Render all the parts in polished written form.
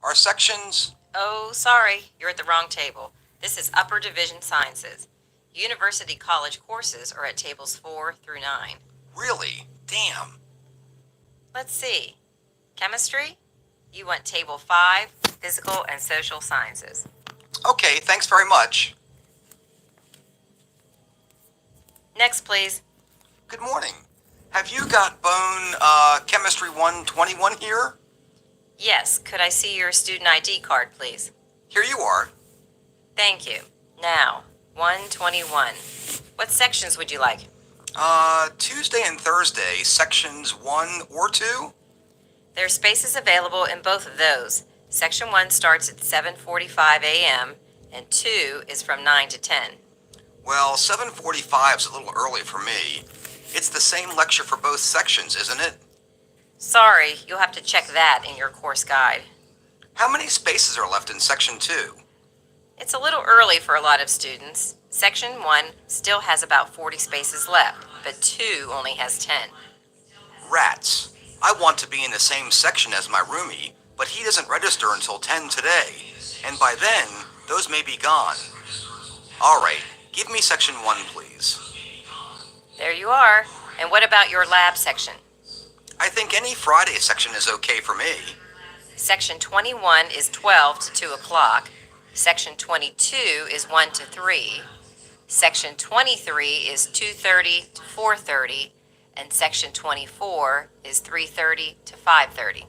Our sections... Oh, sorry, you're at the wrong table. This is Upper Division Sciences. University College courses are at tables 4 through 9. Really? Damn. Let's see. Chemistry? You want table 5, Physical and Social Sciences. Okay, thanks very much. Next, please. Good morning. Have you got Bone, Chemistry 121 here? Yes, could I see your student ID card, please? Here you are. Thank you. Now, 121. What sections would you like? Tuesday and Thursday, sections 1 or 2? There are spaces available in both of those. Section 1 starts at 7:45 a.m. and 2 is from 9 to 10. Well, 7:45 is a little early for me. It's the same lecture for both sections, isn't it? Sorry, you'll have to check that in your course guide. How many spaces are left in section 2? It's a little early for a lot of students. Section 1 still has about 40 spaces left, but 2 only has 10. Rats. I want to be in the same section as my roomie, but he doesn't register until 10 today, and by then, those may be gone. All right, give me section 1, please. There you are. And what about your lab section? I think any Friday section is okay for me. Section 21 is 12 to 2 o'clock. Section 22 is 1 to 3. Section 23 is 2:30 to 4:30. And Section 24 is 3:30 to 5:30.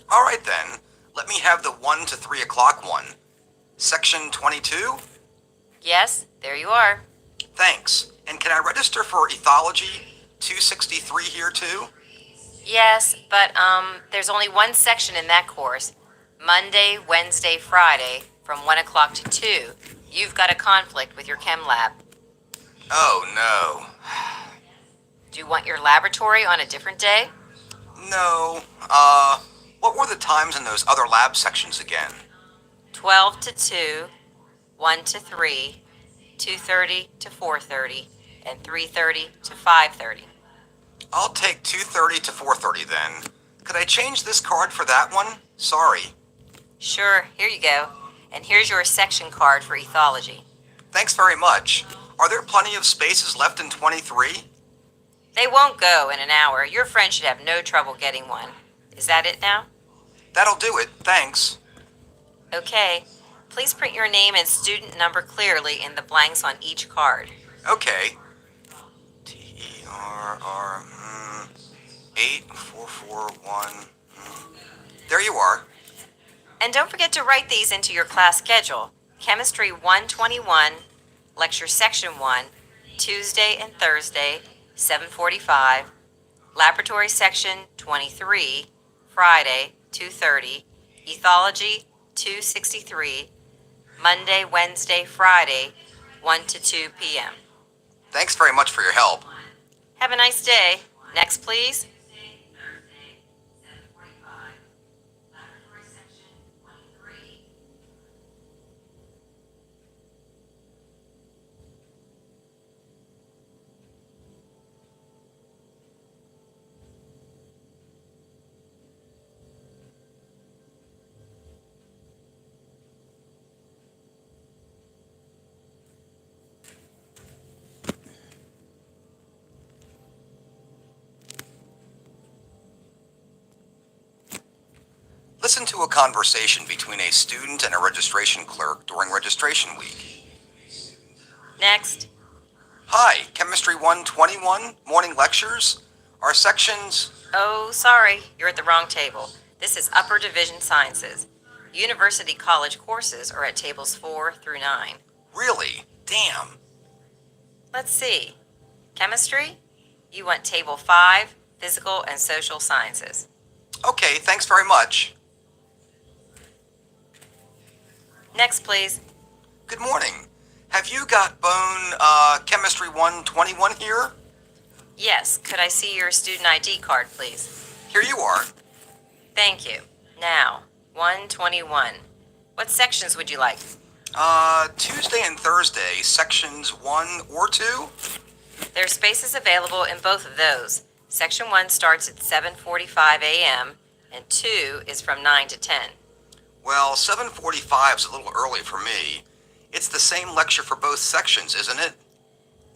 All right then, let me have the 1 to 3 o'clock one. Section 22? Yes, there you are. Thanks. And can I register for ethology 263 here too? Yes, but there's only one section in that course. Monday, Wednesday, Friday, from 1 o'clock to 2. You've got a conflict with your chem lab. Oh no. Do you want your laboratory on a different day? No. What were the times in those other lab sections again? 12 to 2, 1 to 3, 2:30 to 4:30, and 3:30 to 5:30. I'll take 2:30 to 4:30 then. Could I change this card for that one? Sorry. Sure, here you go. And here's your section card for ethology. Thanks very much. Are there plenty of spaces left in 23? They won't go in an hour. Your friend should have no trouble getting one. Is that it now? That'll do it, thanks. Okay. Please print your name and student number clearly in the blanks on each card. Okay. TERR 8441. There you are. And don't forget to write these into your class schedule. Chemistry 121, Lecture Section 1, Tuesday and Thursday, 7:45. Laboratory Section 23, Friday, 2:30. Ethology 263, Monday, Wednesday, Friday, 1 to 2 p.m. Thanks very much for your help. Have a nice day. Next, please. Listen to a conversation between a student and a registration clerk during registration week. Next. Hi, Chemistry 121, morning lectures. Our sections... Oh, sorry, you're at the wrong table. This is Upper Division Sciences. University College courses are at tables 4 through 9. Really? Damn. Let's see. Chemistry? You want table 5, Physical and Social Sciences. Okay, thanks very much. Next, please. Good morning. Have you got Bone, Chemistry 121 here? Yes, could I see your student ID card, please? Here you are. Thank you. Now, 121. What sections would you like? Tuesday and Thursday, sections 1 or 2? There are spaces available in both of those. Section 1 starts at 7:45 a.m. and 2 is from 9 to 10. Well, 7:45 is a little early for me. It's the same lecture for both sections, isn't it?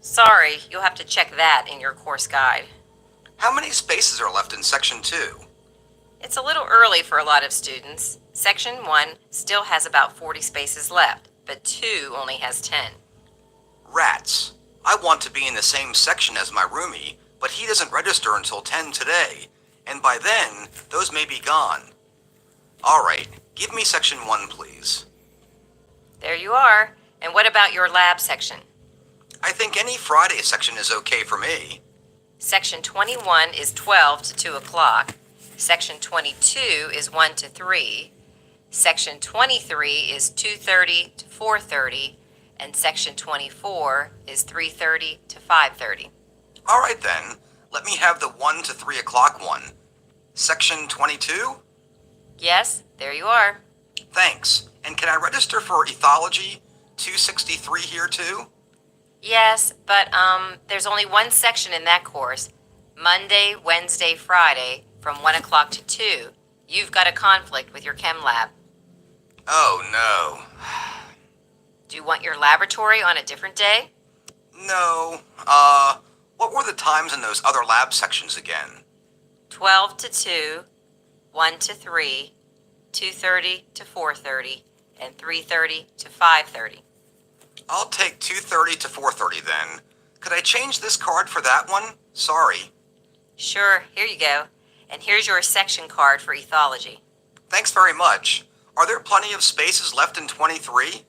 Sorry, you'll have to check that in your course guide. How many spaces are left in Section 2? It's a little early for a lot of students. Section 1 still has about 40 spaces left, but 2 only has 10. Rats. I want to be in the same section as my roomie, but he doesn't register until 10 today, and by then, those may be gone. All right, give me Section 1, please. There you are. And what about your lab section? I think any Friday section is okay for me. Section 21 is 12 to 2 o'clock. Section 22 is 1 to 3. Section 23 is 2:30 to 4:30. And Section 24 is 3:30 to 5:30. All right then, let me have the 1 to 3 o'clock one. Section 22? Yes, there you are. Thanks. And can I register for ethology 263 here too? Yes, but there's only one section in that course. Monday, Wednesday, Friday from 1 o'clock to 2. You've got a conflict with your chem lab. Oh no. Do you want your laboratory on a different day? No. What were the times in those other lab sections again? 12 to 2, 1 to 3, 2:30 to 4:30, and 3:30 to 5:30. I'll take 2:30 to 4:30 then. Could I change this card for that one? Sorry. Sure, here you go. And here's your section card for ethology. Thanks very much. Are there plenty of spaces left in 23?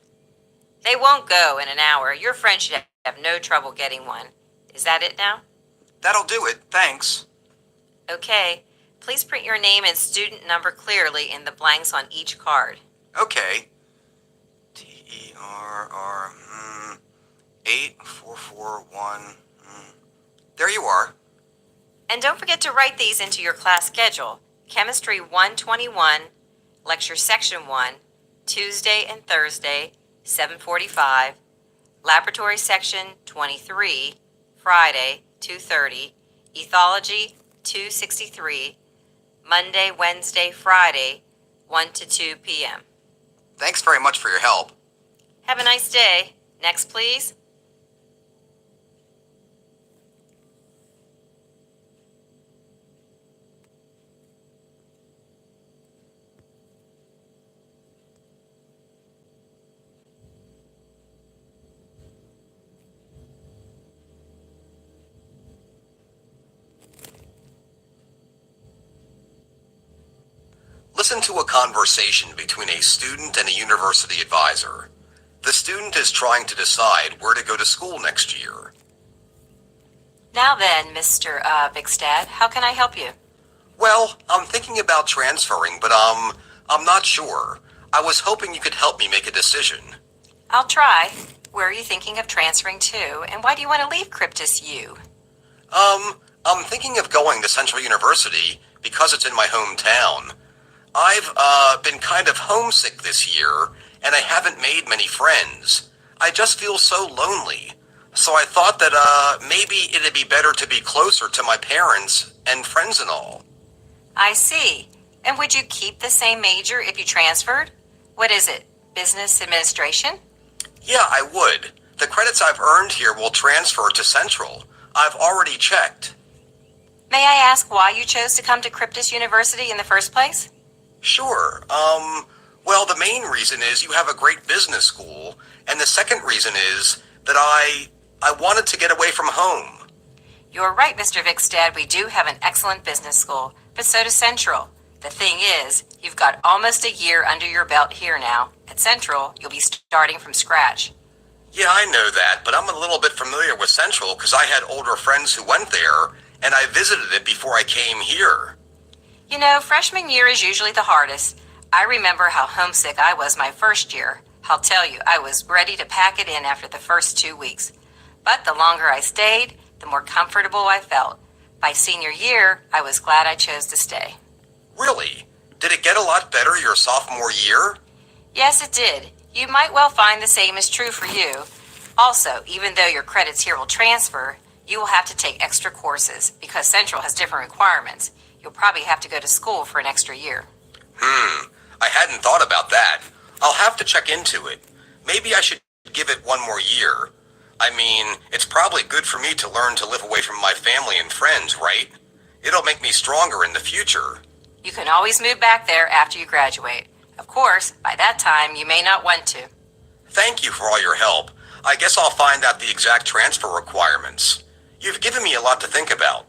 They won't go in an hour. Your friend should have no trouble getting one. Is that it now? That'll do it. Thanks. Okay. Please print your name and student number clearly in the blanks on each card. Okay. TERR 8441. There you are. And don't forget to write these into your class schedule. Chemistry 121, Lecture Section 1, Tuesday and Thursday, 7:45. Laboratory Section 23, Friday, 2:30. Ethology 263, Monday, Wednesday, Friday, 1 to 2 p.m. Thanks very much for your help. Have a nice day. Next, please. Listen to a conversation between a student and a university advisor. The student is trying to decide where to go to school next year. Now then, Mr. Bigstad, how can I help you? Well, I'm thinking about transferring, but I'm not sure. I was hoping you could help me make a decision. I'll try. Where are you thinking of transferring to, and why do you want to leave Cryptus U? I'm thinking of going to Central University because it's in my hometown. I've been kind of homesick this year, and I haven't made many friends. I just feel so lonely. So I thought that maybe it'd be better to be closer to my parents and friends and all. I see. And would you keep the same major if you transferred? What is it, business administration? Yeah, I would. The credits I've earned here will transfer to Central. I've already checked. May I ask why you chose to come to Cryptus University in the first place? Sure. Well, the main reason is you have a great business school, and the second reason is that I wanted to get away from home. You're right, Mr. Vikstad. We do have an excellent business school, but so does Central. The thing is, you've got almost a year under your belt here now. At Central, you'll be starting from scratch. Yeah, I know that, but I'm a little bit familiar with Central because I had older friends who went there, and I visited it before I came here. You know, freshman year is usually the hardest. I remember how homesick I was my first year. I'll tell you, I was ready to pack it in after the first 2 weeks. But the longer I stayed, the more comfortable I felt. By senior year, I was glad I chose to stay. Really? Did it get a lot better your sophomore year? Yes, it did. You might well find the same is true for you. Also, even though your credits here will transfer, you will have to take extra courses because Central has different requirements. You'll probably have to go to school for an extra year. I hadn't thought about that. I'll have to check into it. Maybe I should give it one more year. I mean, it's probably good for me to learn to live away from my family and friends, right? It'll make me stronger in the future. You can always move back there after you graduate. Of course, by that time, you may not want to. Thank you for all your help. I guess I'll find out the exact transfer requirements. You've given me a lot to think about.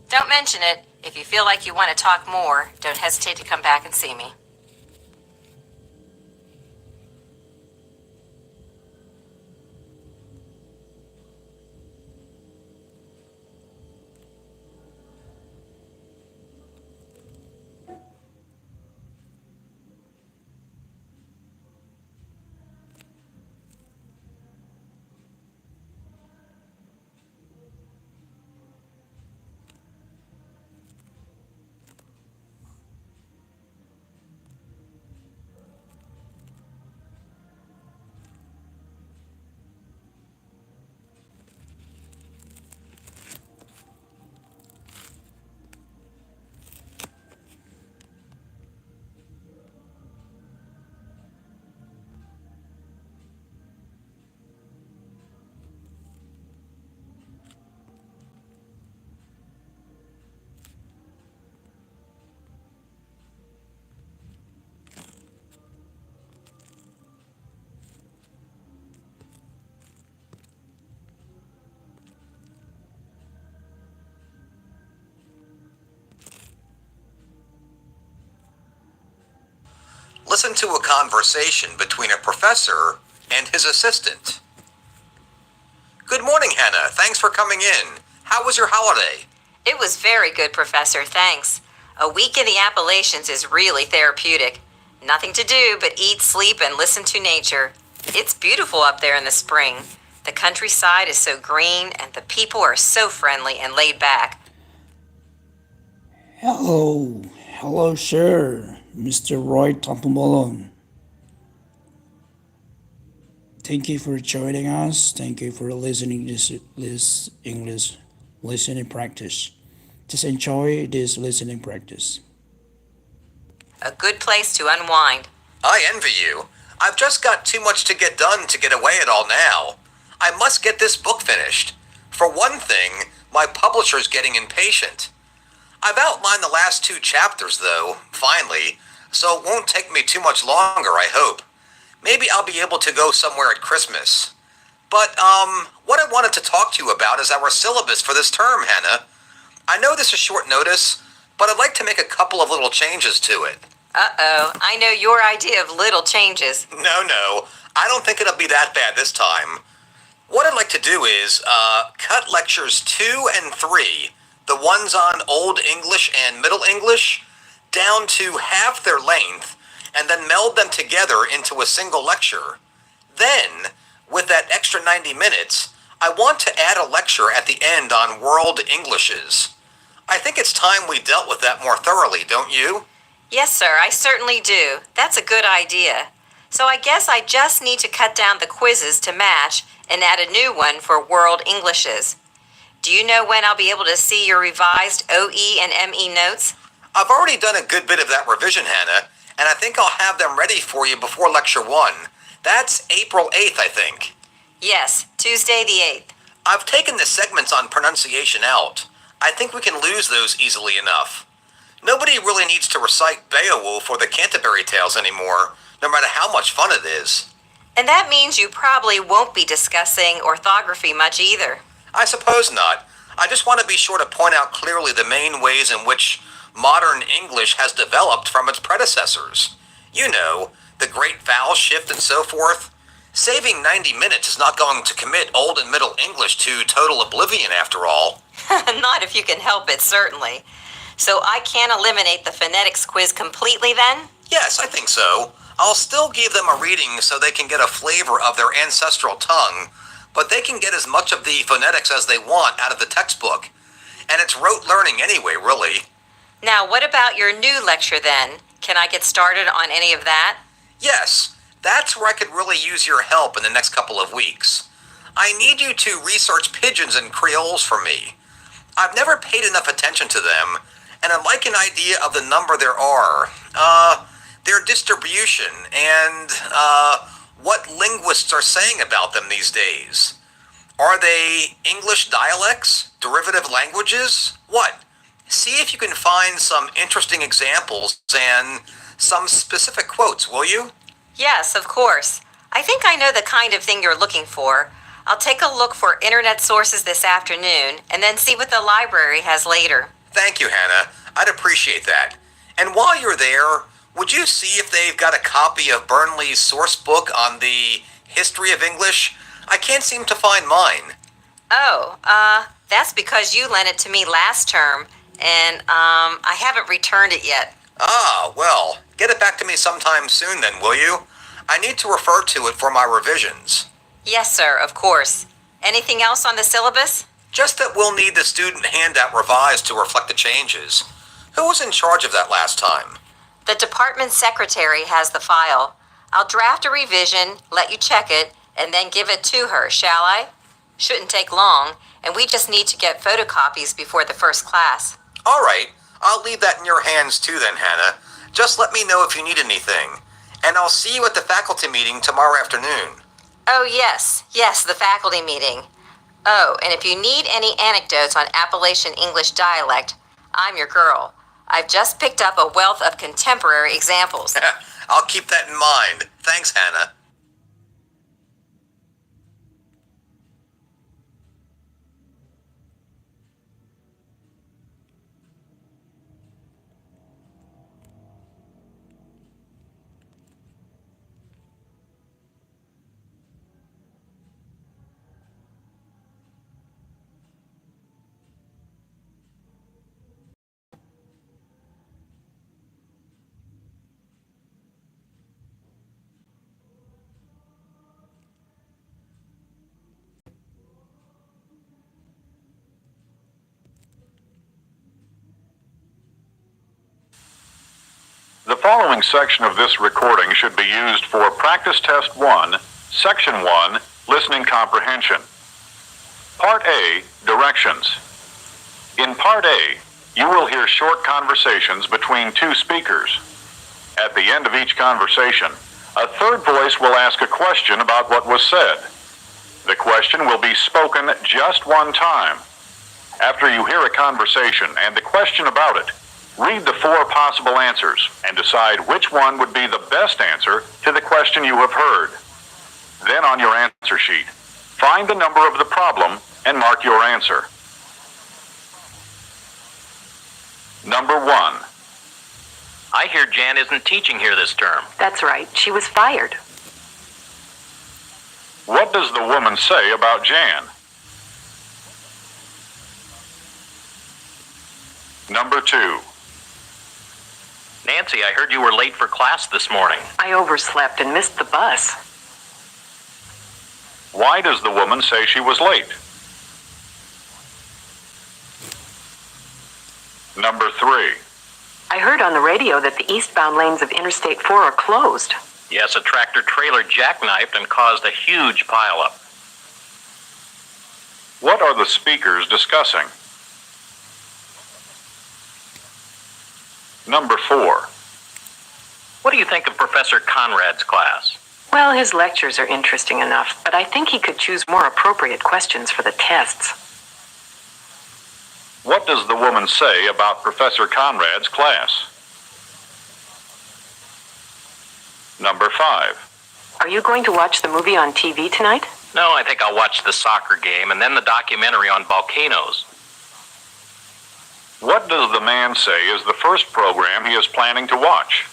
Don't mention it. If you feel like you want to talk more, don't hesitate to come back and see me. Listen to a conversation between a professor and his assistant. Good morning, Hannah. Thanks for coming in. How was your holiday? It was very good, Professor, thanks. A week in the Appalachians is really therapeutic. Nothing to do but eat, sleep, and listen to nature. It's beautiful up there in the spring. The countryside is so green, and the people are so friendly and laid back. Hello, sir, Mr. Roy Malone. Thank you for joining us. Thank you for listening to this English listening practice. Just enjoy this listening practice. A good place to unwind. I envy you. I've just got too much to get done to get away at all now. I must get this book finished. For one thing, my publisher's getting impatient. I've outlined the last 2 chapters, though, finally, so it won't take me too much longer, I hope. Maybe I'll be able to go somewhere at Christmas. But, what I wanted to talk to you about is our syllabus for this term, Hannah. I know this is short notice, but I'd like to make a couple of little changes to it. Uh-oh, I know your idea of little changes. No, I don't think it'll be that bad this time. What I'd like to do is, cut lectures 2 and 3, the ones on Old English and Middle English, down to half their length, and then meld them together into a single lecture. Then, with that extra 90 minutes, I want to add a lecture at the end on World Englishes. I think it's time we dealt with that more thoroughly, don't you? Yes, sir, I certainly do. That's a good idea. So I guess I just need to cut down the quizzes to match and add a new one for World Englishes. Do you know when I'll be able to see your revised OE and ME notes? I've already done a good bit of that revision, Hannah, and I think I'll have them ready for you before Lecture 1. That's April 8th, I think. Yes, Tuesday the 8th. I've taken the segments on pronunciation out. I think we can lose those easily enough. Nobody really needs to recite Beowulf or the Canterbury Tales anymore, no matter how much fun it is. And that means you probably won't be discussing orthography much either. I suppose not. I just want to be sure to point out clearly the main ways in which modern English has developed from its predecessors. You know, the great vowel shift and so forth. Saving 90 minutes is not going to commit Old and Middle English to total oblivion after all. Not if you can help it, certainly. So I can't eliminate the phonetics quiz completely then? Yes, I think so. I'll still give them a reading so they can get a flavor of their ancestral tongue, but they can get as much of the phonetics as they want out of the textbook. And it's rote learning anyway, really. Now, what about your new lecture then? Can I get started on any of that? Yes, that's where I could really use your help in the next couple of weeks. I need you to research pigeons and creoles for me. I've never paid enough attention to them, and I'd like an idea of the number there are. their distribution, and what linguists are saying about them these days. Are they English dialects? Derivative languages? What? See if you can find some interesting examples and some specific quotes, will you? Yes, of course. I think I know the kind of thing you're looking for. I'll take a look for internet sources this afternoon and then see what the library has later. Thank you, Hannah. I'd appreciate that. And while you're there, would you see if they've got a copy of Burnley's source book on the history of English? I can't seem to find mine. Oh, that's because you lent it to me last term, and, I haven't returned it yet. Ah, well, get it back to me sometime soon then, will you? I need to refer to it for my revisions. Yes, sir, of course. Anything else on the syllabus? Just that we'll need the student handout revised to reflect the changes. Who was in charge of that last time? The department secretary has the file. I'll draft a revision, let you check it, and then give it to her, shall I? Shouldn't take long, and we just need to get photocopies before the first class. All right, I'll leave that in your hands too then, Hannah. Just let me know if you need anything. And I'll see you at the faculty meeting tomorrow afternoon. Oh, yes, the faculty meeting. Oh, and if you need any anecdotes on Appalachian English dialect, I'm your girl. I've just picked up a wealth of contemporary examples. I'll keep that in mind. Thanks, Hannah. The following section of this recording should be used for Practice Test 1, Section 1, Listening Comprehension. Part A, Directions. In Part A, you will hear short conversations between two speakers. At the end of each conversation, a third voice will ask a question about what was said. The question will be spoken just one time. After you hear a conversation and the question about it, read the 4 possible answers and decide which one would be the best answer to the question you have heard. Then on your answer sheet, find the number of the problem and mark your answer. Number 1. I hear Jan isn't teaching here this term. That's right. She was fired. What does the woman say about Jan? Number 2. Nancy, I heard you were late for class this morning. I overslept and missed the bus. Why does the woman say she was late? Number 3. I heard on the radio that the eastbound lanes of Interstate 4 are closed. Yes, a tractor-trailer jackknifed and caused a huge pileup. What are the speakers discussing? Number 4. What do you think of Professor Conrad's class? Well, his lectures are interesting enough, but I think he could choose more appropriate questions for the tests. What does the woman say about Professor Conrad's class? Number 5. Are you going to watch the movie on TV tonight? No, I think I'll watch the soccer game and then the documentary on volcanoes. What does the man say is the first program he is planning to watch?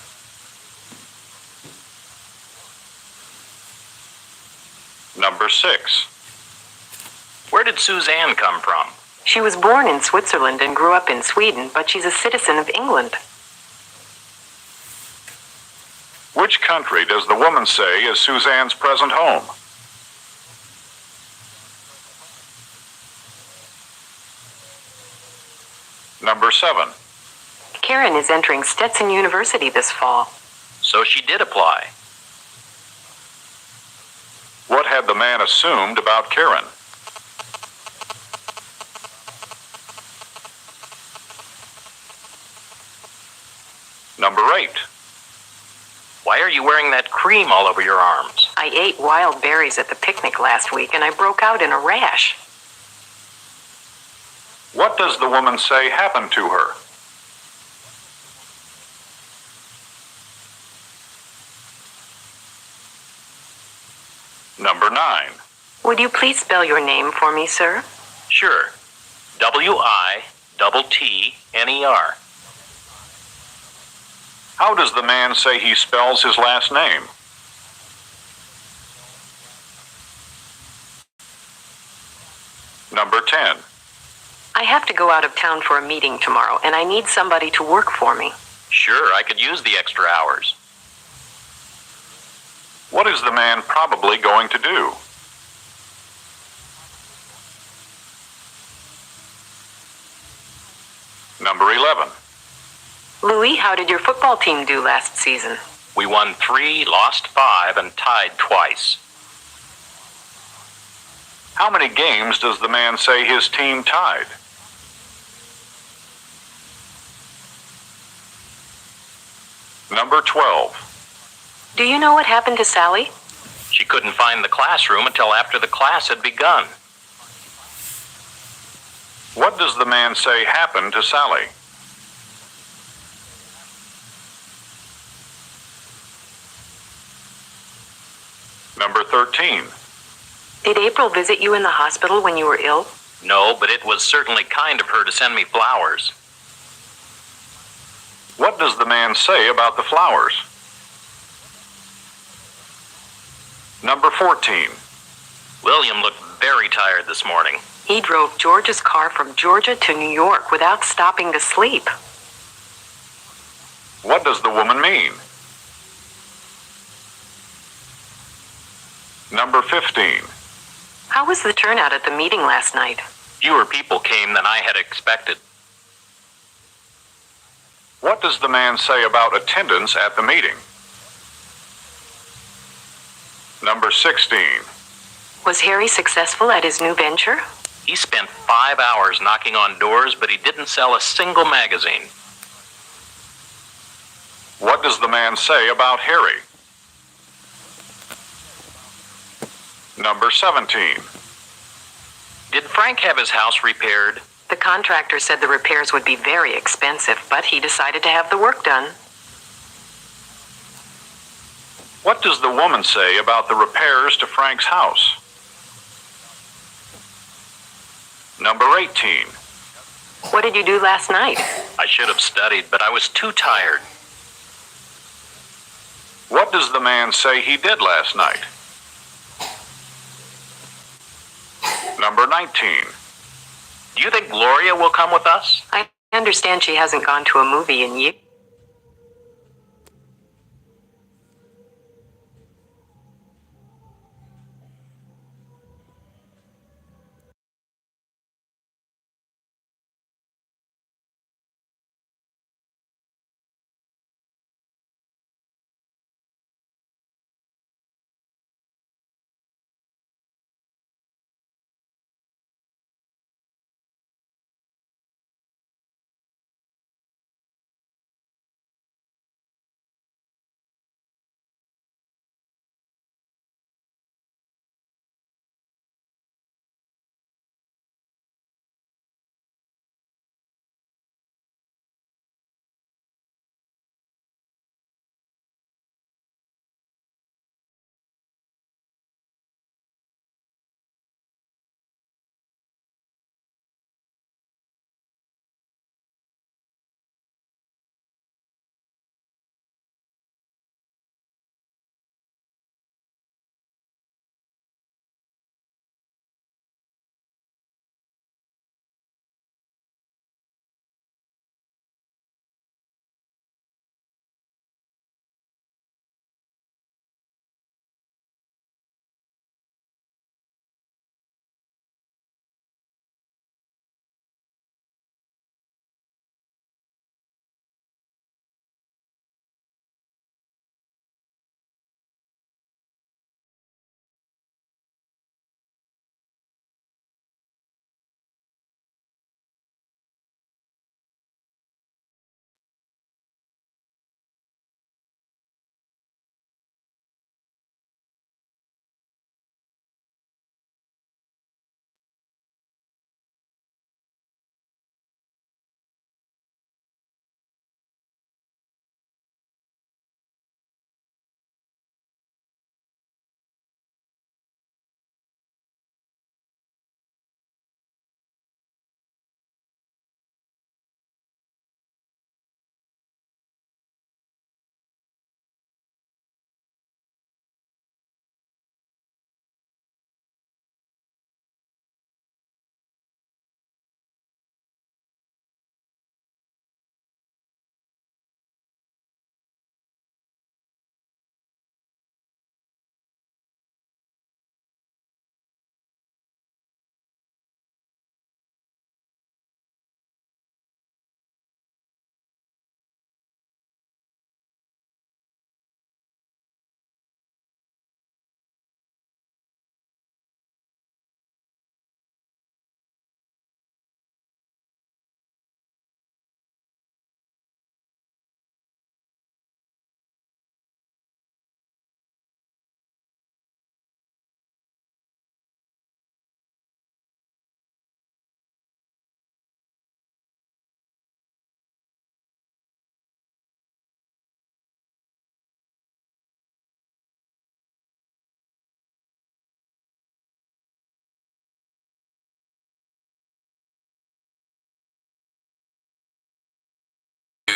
Number 6. Where did Suzanne come from? She was born in Switzerland and grew up in Sweden, but she's a citizen of England. Which country does the woman say is Suzanne's present home? Number 7. Karen is entering Stetson University this fall. So she did apply. What had the man assumed about Karen? Number 8. Why are you wearing that cream all over your arms? I ate wild berries at the picnic last week and I broke out in a rash. What does the woman say happened to her? Number 9. Would you please spell your name for me, sir? Sure. Witner. How does the man say he spells his last name? Number 10. I have to go out of town for a meeting tomorrow and I need somebody to work for me. Sure, I could use the extra hours. What is the man probably going to do? Number 11. Louis, how did your football team do last season? We won 3, lost 5, and tied twice. How many games does the man say his team tied? Number 12. Do you know what happened to Sally? She couldn't find the classroom until after the class had begun. What does the man say happened to Sally? Number 13. Did April visit you in the hospital when you were ill? No, but it was certainly kind of her to send me flowers. What does the man say about the flowers? Number 14. William looked very tired this morning. He drove George's car from Georgia to New York without stopping to sleep. What does the woman mean? Number 15. How was the turnout at the meeting last night? Fewer people came than I had expected. What does the man say about attendance at the meeting? Number 16. Was Harry successful at his new venture? He spent 5 hours knocking on doors, but he didn't sell a single magazine. What does the man say about Harry? Number 17. Did Frank have his house repaired? The contractor said the repairs would be very expensive, but he decided to have the work done. What does the woman say about the repairs to Frank's house? Number 18. What did you do last night? I should have studied, but I was too tired. What does the man say he did last night? Number 19. Do you think Gloria will come with us? I understand she hasn't gone to a movie in years.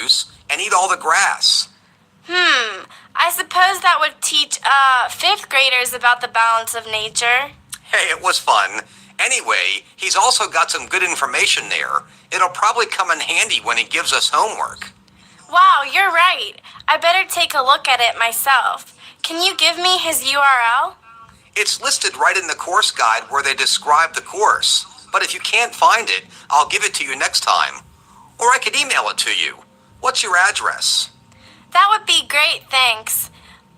juice and eat all the grass. I suppose that would teach, 5th graders about the balance of nature. Hey, it was fun. Anyway, he's also got some good information there. It'll probably come in handy when he gives us homework. Wow, you're right. I better take a look at it myself. Can you give me his URL? It's listed right in the course guide where they describe the course. But if you can't find it, I'll give it to you next time. Or I could email it to you. What's your address? That would be great, thanks.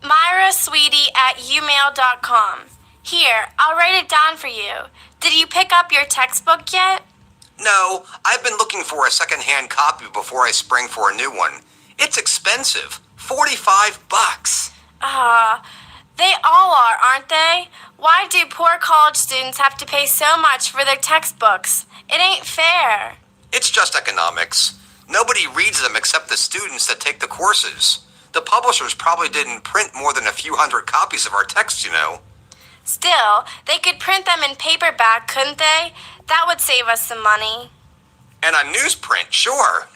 MyraSweetie@umail.com. Here, I'll write it down for you. Did you pick up your textbook yet? No, I've been looking for a second-hand copy before I spring for a new one. It's expensive. $45. They all are, aren't they? Why do poor college students have to pay so much for their textbooks? It ain't fair. It's just economics. Nobody reads them except the students that take the courses. The publishers probably didn't print more than a few hundred copies of our text, you know. Still, they could print them in paperback, couldn't they? That would save us some money. And on newsprint, sure.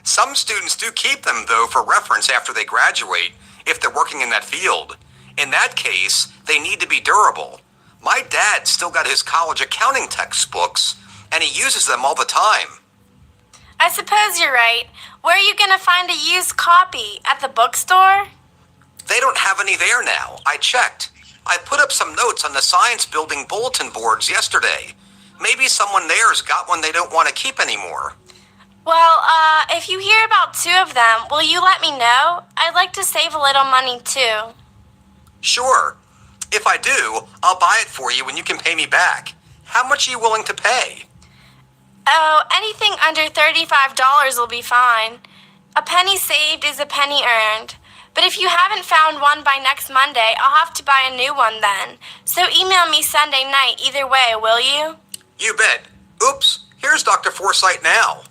Some students do keep them, though, for reference after they graduate, if they're working in that field. In that case, they need to be durable. My dad still got his college accounting textbooks, and he uses them all the time. I suppose you're right. Where are you going to find a used copy? At the bookstore? They don't have any there now. I checked. I put up some notes on the science building bulletin boards yesterday. Maybe someone there's got one they don't want to keep anymore. Well, if you hear about 2 of them, will you let me know? I'd like to save a little money, too. Sure. If I do, I'll buy it for you and you can pay me back. How much are you willing to pay? Oh, anything under $35 will be fine. A penny saved is a penny earned. But if you haven't found one by next Monday, I'll have to buy a new one then. So email me Sunday night either way, will you? You bet. Oops, here's Dr. Forsythe now.